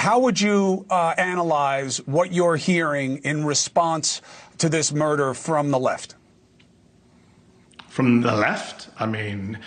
How would you analyze what you're hearing in response to this murder from the left? From the left? I mean,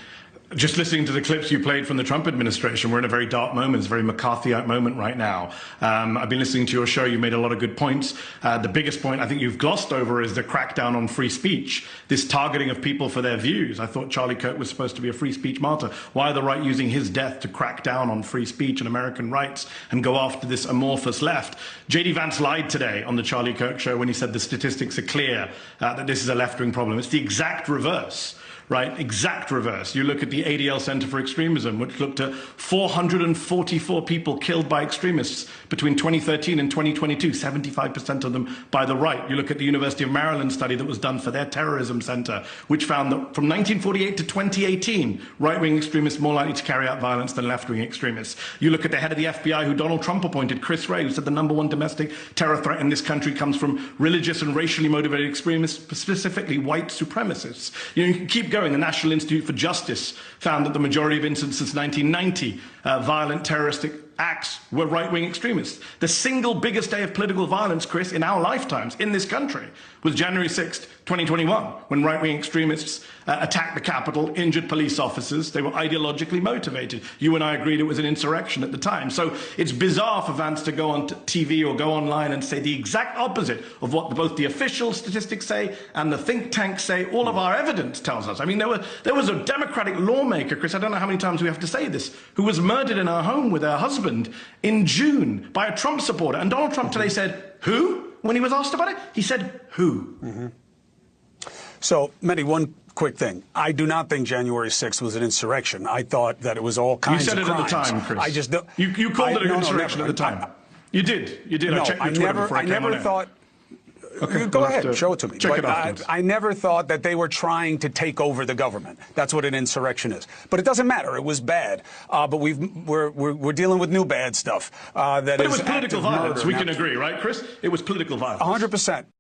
just listening to the clips you played from the Trump administration, we're in a very dark moment. It's a very McCarthyite moment right now. I've been listening to your show. You made a lot of good points. The biggest point I think you've glossed over is the crackdown on free speech, this targeting of people for their views. I thought Charlie Kirk was supposed to be a free speech martyr. Why are the right using his death to crack down on free speech and American rights and go after this amorphous left? J.D. Vance lied today on the Charlie Kirk show when he said the statistics are clear that this is a left-wing problem. It's the exact reverse. Right, exact reverse. You look at the ADL Center for Extremism, which looked at 444 people killed by extremists between 2013 and 2022, 75% of them by the right. You look at the University of Maryland study that was done for their terrorism center, which found that from 1948 to 2018, right-wing extremists more likely to carry out violence than left-wing extremists. You look at the head of the FBI, who Donald Trump appointed, Chris Wray, who said the #1 domestic terror threat in this country comes from religious and racially motivated extremists, specifically white supremacists. You can keep going. The National Institute for Justice found that the majority of incidents since 1990, violent terroristic acts, were right-wing extremists. The single biggest day of political violence, Chris, in our lifetimes in this country was January 6th, 2021, when right-wing extremists attacked the Capitol, injured police officers. They were ideologically motivated. You and I agreed it was an insurrection at the time. So it's bizarre for Vance to go on TV or go online and say the exact opposite of what both the official statistics say and the think tanks say. All of our evidence tells us. I mean, there was a Democratic lawmaker, Chris, I don't know how many times we have to say this, who was murdered in her home with her husband in June by a Trump supporter. And Donald Trump today said, who? When he was asked about it, he said, who? So, Mehdi, one quick thing. I do not think January 6th was an insurrection. I thought that it was all kinds of crimes. You said it at the time, Chris. I just don't. You called it an insurrection at the time. You did. You did. No, I checked your Twitter before I came on never air. thought. Okay, Go ahead, show it to me. Check it afterwards. I never thought that they were trying to take over the government. That's what an insurrection is. But it doesn't matter. It was bad. But we're dealing with new bad stuff. But it was political violence. We can agree, right, Chris? It was political violence. 100%.